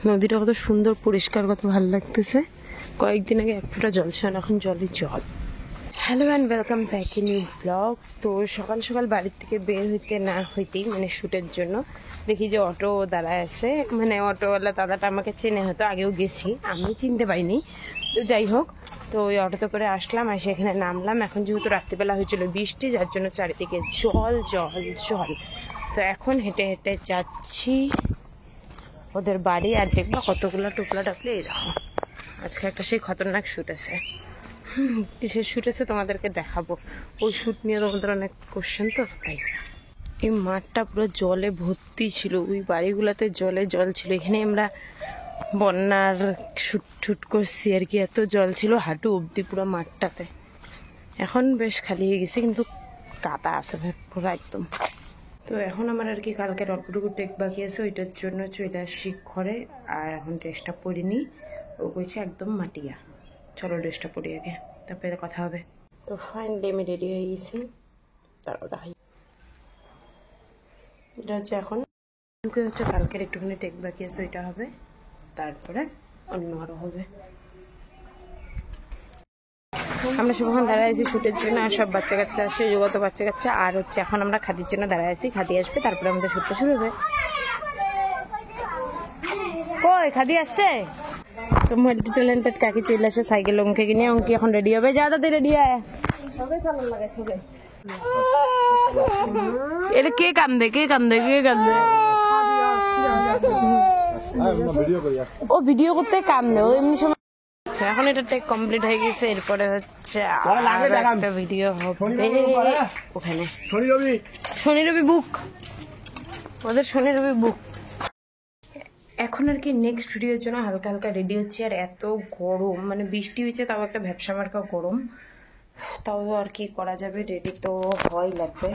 নদীটা কত সুন্দর পরিষ্কার, কত ভালো লাগতেছে। কয়েকদিন আগে এক ফোঁটা জল ছিল, এখন জলই জল। Hello and welcome back in new blog. তো সকাল সকাল বাড়ির থেকে বের হইতে না হইতেই মানে শ্যুটের জন্য দেখি যে অটো দাঁড়ায় আছে। মানে অটোওয়ালা দাদাটা আমাকে চেনে, হয়তো আগেও গেছি, আমি চিনতে পাইনি। তো যাই হোক, তো ওই অটোতে করে আসলাম, এসে এখানে নামলাম। এখন যেহেতু রাত্রিবেলা হয়েছিল বৃষ্টি, যার জন্য চারিদিকে জল জল জল। তো এখন হেঁটে হেঁটে যাচ্ছি ওদের বাড়ি। আর দেখবো কতগুলো টোপলা টাপলে। এই দেখো, আজকে একটা সেই খতরনাক শ্যুট আছে। কিসের শ্যুট আছে তোমাদেরকে দেখাবো। ওই শ্যুট নিয়ে তোমাদের অনেক কোশ্চেন, তো তাই। এই মাঠটা পুরো জলে ভর্তি ছিল, ওই বাড়িগুলোতে জলে জল ছিল। এখানে আমরা বন্যার শ্যুট ঠুট করছি আর কি, এত জল ছিল হাঁটু অবধি পুরো মাঠটাতে। এখন বেশ খালি হয়ে গেছে, কিন্তু কাদা আছে পুরো একদম। তো এখন আমার আর কি কালকের অল্পটুকু টেক বাকি আছে, ওইটার জন্য চলে আসছি ঘরে। আর এখন ড্রেসটা পরিনি, ও কইছে একদম মাটিয়া। চলো ড্রেসটা পরি আগে, তারপরে কথা হবে। তো ফাইনালি আমি রেডি হয়ে গেছি, তারপর দেখাই। এটা হচ্ছে এখন ঢুকে হচ্ছে কালকের একটুখানি টেক বাকি আছে, ওইটা হবে, তারপরে অন্য আরও হবে। আমরা সবক্ষণ দাঁড়ায় আছি শ্যুটের জন্য, আর সব বাচ্চা কাচ্চা আসে, যুগত বাচ্চা কাচ্চা। আর হচ্ছে এখন আমরা খাদির জন্য দাঁড়ায় আছি, খাদি আসবে, তারপরে আমাদের শ্যুটটা শুরু হবে। কই খাদি আসছে? তো মাল্টি ট্যালেন্টেড কাকি চলে আসে সাইকেল অঙ্কে নিয়ে। অঙ্কি এখন রেডি হবে, যা তাদের রেডি হয় সবাই চালান লাগে সবাই। এটা কে কান্দে কে কান্দে কে কান্দে? ও ভিডিও করতে কান্দে, ও এমনি সময়। এখন এটা টেক কমপ্লিট হয়ে গেছে, এরপরে হচ্ছে একটা ভিডিও হবে ওখানে। শনি রবি বুক, ওদের শনি রবি বুক। এখন আর কি নেক্সট ভিডিওর জন্য হালকা হালকা রেডি হচ্ছে। আর এত গরম, মানে বৃষ্টি হয়েছে তাও একটা ভ্যাপসা মার্কা গরম, তাও আর কি করা যাবে, রেডি তো হওয়াই লাগবে।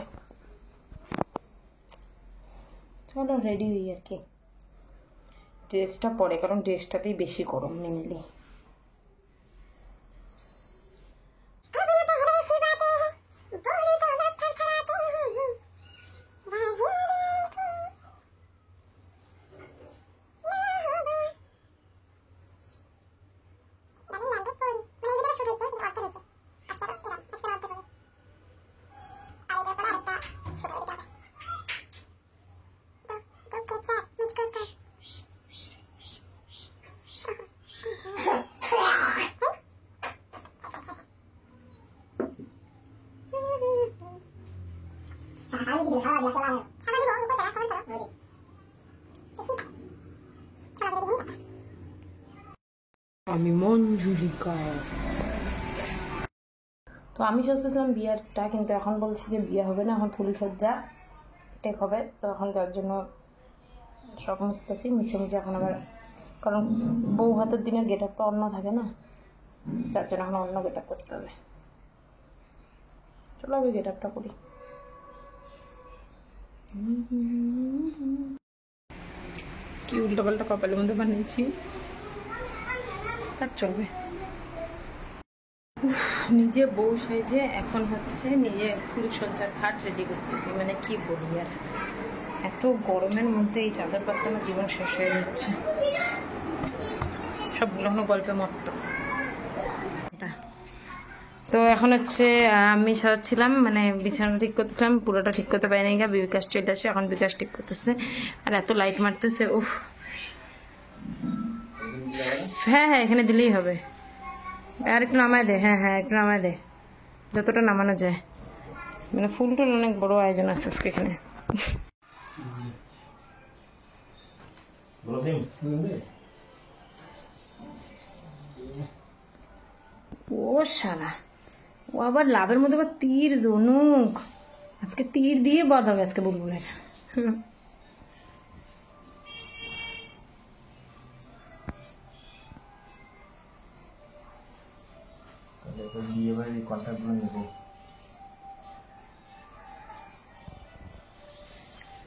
চলো রেডি হই আর কি। ড্রেসটা পরে, কারণ ড্রেসটাতেই বেশি গরম মেনলি। আমি মঞ্জুলিকা। তো আমি সাজতেছিলাম বিয়ারটা, কিন্তু এখন বলছি যে বিয়ে হবে না, এখন ফুলসজ্জা টেক হবে। তো এখন তার জন্য সব মুছতেছি, মুছে মুছে এখন আবার, কারণ বউ ভাতের দিনের গেট আপটা অন্য থাকে না, তার জন্য এখন অন্য গেট আপ করতে হবে। চলো আমি গেট আপটা করি। কি উল্টো পাল্টা কপালের মধ্যে বানিয়েছি, তার চলবে। নিজে বউ সেজে এখন হচ্ছে নিজে ফুলসজ্জার খাট রেডি করতেছি। মানে কি বলি আর, এত গরমের মধ্যে এই চাদর পাততে আমার জীবন শেষ হয়ে যাচ্ছে। সবগুলো এখনো গল্পে মত্ত। তো এখন হচ্ছে আমি সাজাচ্ছিলাম, মানে বিছানাটা ঠিক করতেছিলাম, পুরোটা ঠিক করতে পারিনি, বিকাশ চলে আসে, এখন বিকাশ ঠিক করতেছে। আর এত লাইট মারতেছে, উফ। হ্যাঁ হ্যাঁ, এখানে দিলেই হবে। আর একটু নামায় দে, হ্যাঁ হ্যাঁ একটু নামায় দে, যতটা নামানো যায়। মানে ফুল টুল অনেক বড় আয়োজন আছে আজকে এখানে। ও শালা, ও আবার লাভের মধ্যে আবার তীর ধনুক। আজকে তীর দিয়ে বধ হবে আজকে বুলবুলের।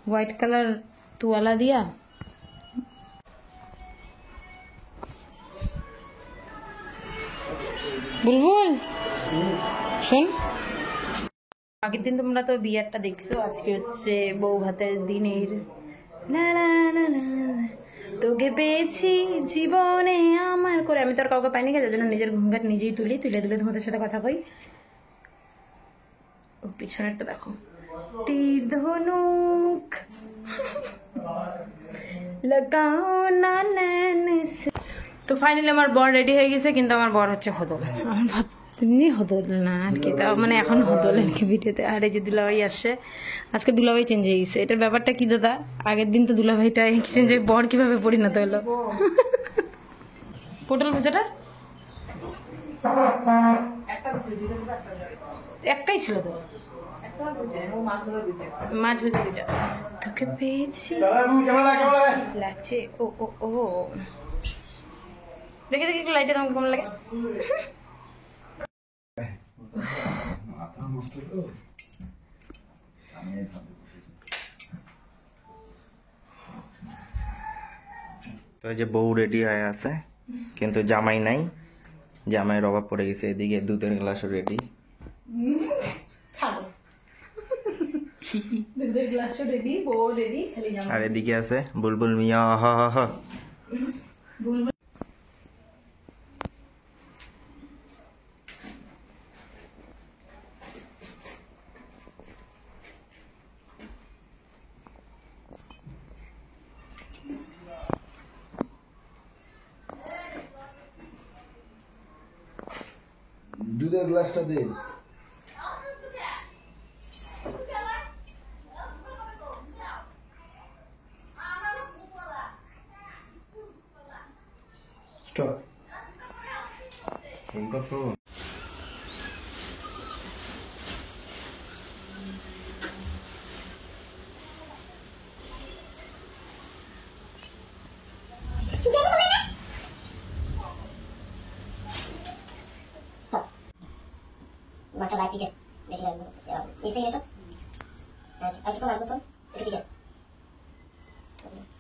হোয়াইট কালার তোয়ালা দিয়া বুলবুল শোন, আগের দিন তোমরা তো বিয়ারটা দেখছো, আজকে হচ্ছে বউ ভাতের দিনের। না না না না, তোকে পেয়েছি জীবনে আমার করে। আমি তো আর কাউকে পাইনি, যার জন্য নিজের ঘুমঘাট নিজেই তুলে দিলে তোমাদের সাথে কথা কই। ও পিছনেরটা দেখো, তীর ধনুক লাগাও না নैन से। তো ফাইনালি আমার বর রেডি হয়ে গেছে, কিন্তু আমার বর হচ্ছে হদল। আমার ভাবতেমনি হদল না আর কি, তাও মানে এখন হদল আর কি ভিডিওতে। আর এই যে দুলাভাই আসছে, আজকে দুলাভাই চেঞ্জ হয়ে গেছে। এটার ব্যাপারটা কি দাদা? আগের দিন তো দুলাভাইটা এক্সচেঞ্জ হয়ে বর কিভাবে পরিণত হলো? পটল ভাজাটা একটাই ছিল তো, মাছ ভেজে দুইটা। তোকে পেয়েছি লাগছে। ও ও ও দেখে একটু লাইটে তোমাকে কেমন লাগে। তো এই যে বউ রেডি হয়ে আছে, কিন্তু জামাই নাই, জামাইয়ের অভাব পড়ে গেছে। এদিকে দুধের গ্লাসও রেডি, আর এদিকে আছে বুলবুল মিয়া হা হা হা। দুধের গ্লাসটা দে। স্টপ। মাথা বাইক পিছে বেশি লাগবে নিচে গিয়ে তো আর তো লাগবে তো একটু পিছে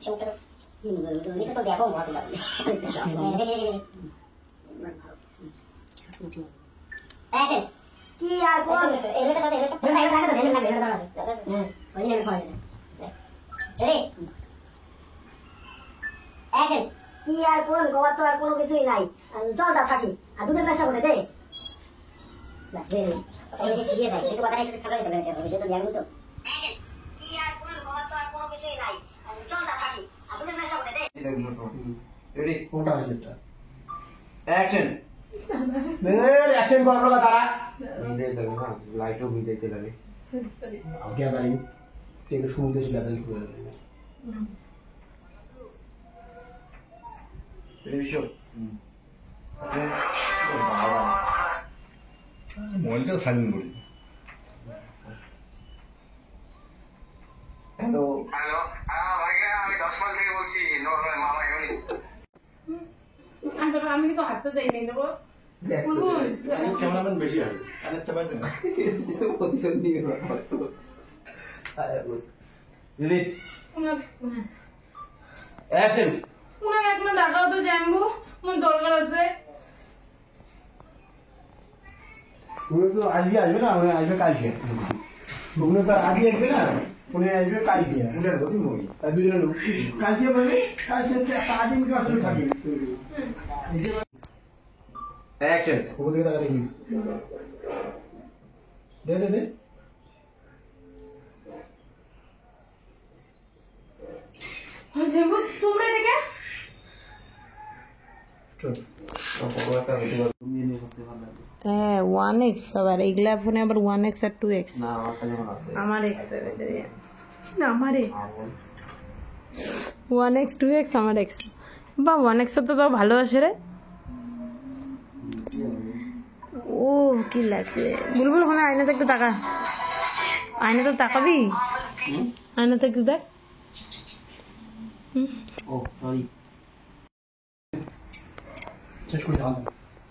চোখটা নিচে তো দেখো মজা লাগবে অ্যাকশন কি আর কোন এটার সাথে এটা লাগবে এটা লাগবে এটা লাগবে ওই নিয়ে ফোন রেডি অ্যাকশন কি আর কোন গোয়া তো আর কোনো কিছুই নাই জলটা থাকি আর দুধের ব্যবসা করে দে Las veo. Oye, si quieres, hay que bajar el cristal de la porque yo te digo mucho. কি আর কোন গোয়া তো আর কোনো কিছুই নাই জলটা থাকি আর দুধের ব্যবসা করে দে রেডি কোনটা আছে এটা অ্যাকশন অ্যাকশন করো না তারা ভিডিও দেখো না লাইটও ভিডিওতে লাগে সরি আগে বাড়ি থেকে শুনতে ছিল তাই করে রেডি শো মোবাইলটা সাইলেন্ট করি হ্যালো হ্যালো ভাইয়া আমি 10 মাইল থেকে বলছি মামা ইউনিস। আমি তো হাসতে যাই নাই দেবো ক্যামেরাম্যান বেশি আছে আরে চাপাইতে না পজিশন নিয়ে রেডি অ্যাকশন উনাকে একটা ডাকাও তো জানবো, আমার দরকার আছে। তুমি তো আজকে আসবে না উনি আসবে কালকে উনি তো আজকে আসবে না উনি আসবে কালকে উনার গতি মই আর দুজন লোক কালকে বলে কালকে আজকে কি আসলে থাকি অ্যাকশন ওকে দেখা দেখি দে দে দে জানবো তোমরা দেখে হ্যাঁ 1x আবার এগুলা ফোনে আবার 1x আর 2x আমার x না আমার x 1x 2x আমার x বা 1x তো তাও ভালো আসে রে। ও কি লাগছে বুলবুল ওখানে আয়নাতে একটু তাকা, আয়নাতে তাকাবি, আয়নাতে একটু দেখ। ও সরি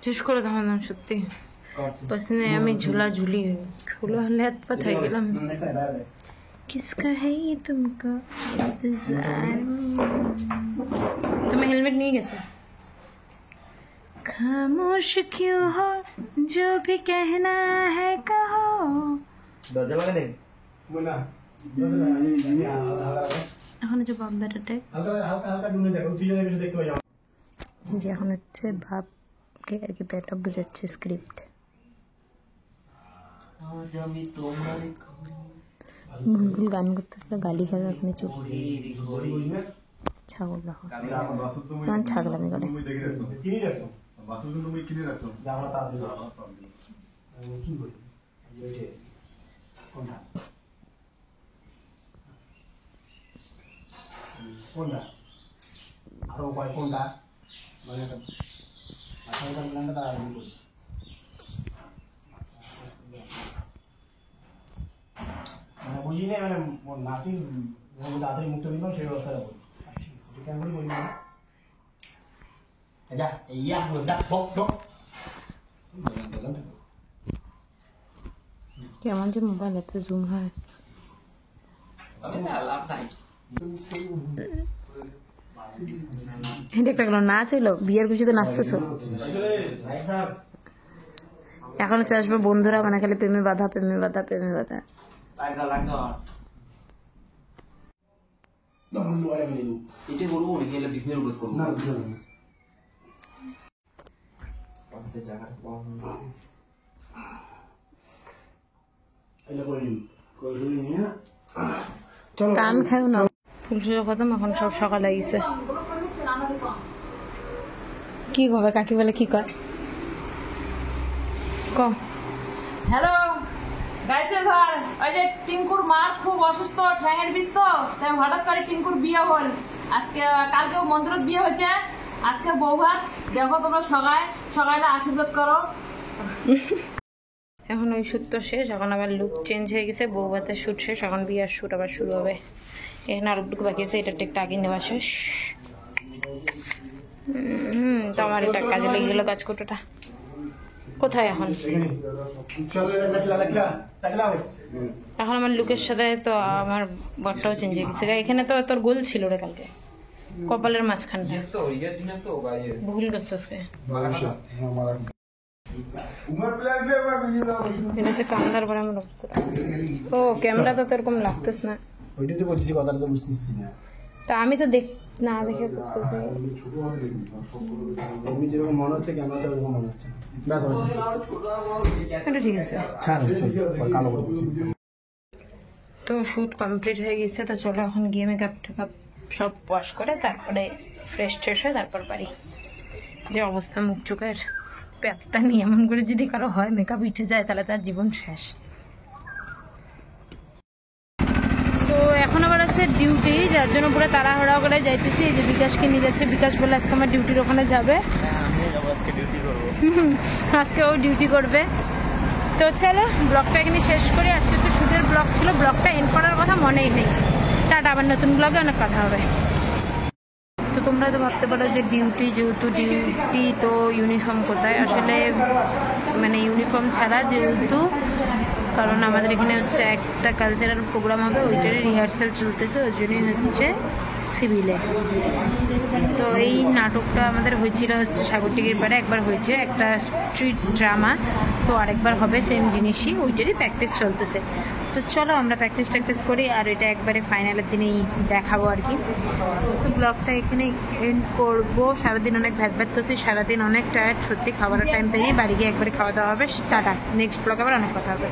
শেষ করে দেখালাম সত্যি পছন্দ আমি ঝুলা ঝুলি ঝুলা হলে হাত পা থাই গেলাম। किसका है ये तुमको इंतजार, तुम्हें हेलमेट नहीं कैसे? खामोश क्यों हो जो भी कहना है कहो। দরজা লাগাই দে না এখন হচ্ছে বাপ বেটা টাইপ। যে এখন হচ্ছে বাপকে আর কি বেটা বুঝাচ্ছে স্ক্রিপ্ট। ভুল গান করতেছিল, গালি খাবে আপনি চুপ। ছাগল রাখো, তোমার ছাগলামি করে। কোনটা আরো কয় কোনটা মানে আসলটা মিলানটা তারা আমি করি মানে বুঝি না মানে নাতি তাড়াতাড়ি মুক্ত দিলাম সেই ব্যবস্থাটা করি সেটা কেন বলি না আচ্ছা ইয়া বলটা বক বক কেমন যে মোবাইল এত জুম হয়। এটা একটা গেল নাচ হইলো, বিয়ের খুশিতে নাচতেছো। এখন হচ্ছে আসবে বন্ধুরা, মানে খালি প্রেমে বাধা প্রেমে বাধা প্রেমে বাধা। এটা করবো নাকি এলে বিজনেস উপর করবো না বুঝলাম না এটা করে নিন করে নিয়ে চলো কান খাও না। ফুলসুজো খতম, এখন সব সকালে গেছে। কি হবে কাকি বলে কি কয় কম। হ্যালো গাইসের ভাই, ওই যে টিঙ্কুর মার খুব অসুস্থ, ঠ্যাঙের বিষ তো, তাই হঠাৎ করে টিঙ্কুর বিয়ে হল আজকে। কালকেও মন্দিরের বিয়ে হয়েছে, আজকে বউ ভাত। দেখো তোমরা সকালে আশীর্বাদ করো। এখন ওই শ্যুট তো শেষ, এখন আবার লুক চেঞ্জ হয়ে গেছে। বউ ভাতের শ্যুট শেষ, এখন বিয়ার শ্যুট আবার শুরু হবে। এখানে আরো একটু বাকি আছে, এটা একটা আগে নেওয়া শেষ। তো আমার এটা কাজে লেগে গেল, কাজ কোটোটা কোথায় এখন। এখন আমার লুকের সাথে তো আমার বরটাও চেঞ্জ হয়ে গেছে। এখানে তো তোর গোল ছিল রে কালকে, কপালের মাঝখানটা ভুল করছে আজকে। এটা হচ্ছে কান্দার পরে আমার অবস্থা। ও ক্যামেরা তো এরকম লাগতেস না, ওইটাই তো বলছি, কথাটা তো বুঝতেছি না। তা আমি তো না দেখে করতেছি। এমনি যেরকম মনে হচ্ছে ক্যামেরাতে ওরকম মনে হচ্ছে। ব্যাস এটা ঠিক আছে। কালো করে বলছি। তো শ্যুট কমপ্লিট হয়ে গেছে, তো চলো এখন গিয়ে মেকআপ টেকআপ সব ওয়াশ করে তারপরে ফ্রেশ ট্রেশ হয়ে তারপর বাড়ি। যে অবস্থা মুখ চোখের, প্যাকটা নিয়ে এমন করে যদি কারো হয় মেকআপ উঠে যায় তাহলে তার জীবন শেষ। তো এখন আবার আছে ডিউটি, যার জন্য পুরো তাড়াহুড়া করে যাইতেছি। এই যে বিকাশকে নিয়ে যাচ্ছে, বিকাশ বলে আজকে আমার ডিউটির ওখানে যাবে। আজকে ও ডিউটি করবে। তো চলো ব্লগটা এখানে শেষ করি। আজকে তো শুটের ব্লগ ছিল, ব্লগটা এন্ড করার কথা মনেই নেই। টাটা, আবার নতুন ব্লগে অনেক কথা হবে। তো তোমরা তো ভাবতে পারো যে ডিউটি, যেহেতু ডিউটি তো ইউনিফর্ম কোথায়, আসলে মানে ইউনিফর্ম ছাড়া যেহেতু, কারণ আমাদের এখানে হচ্ছে একটা কালচারাল প্রোগ্রাম হবে, ওইটারই রিহার্সাল চলতেছে, ওই জন্যই হচ্ছে সিভিলে। তো এই নাটকটা আমাদের হয়েছিল হচ্ছে সাগরটিকির পাড়ে, একবার হয়েছে একটা স্ট্রিট ড্রামা, তো আরেকবার হবে সেম জিনিসই, ওইটারই প্র্যাকটিস চলতেছে। তো চলো আমরা প্র্যাকটিস করি, আর এটা একবারে ফাইনালের দিনেই দেখাবো আর কি। তো ব্লগটা এখানে এন্ড করবো। সারাদিন অনেক ভ্যাট করছি, সারাদিন অনেক টায়ার্ড সত্যি। খাবারের টাইম পেয়েই বাড়ি গিয়ে একবারে খাওয়া দাওয়া হবে। টাটা, নেক্সট ব্লগ আবার অনেক কথা হবে।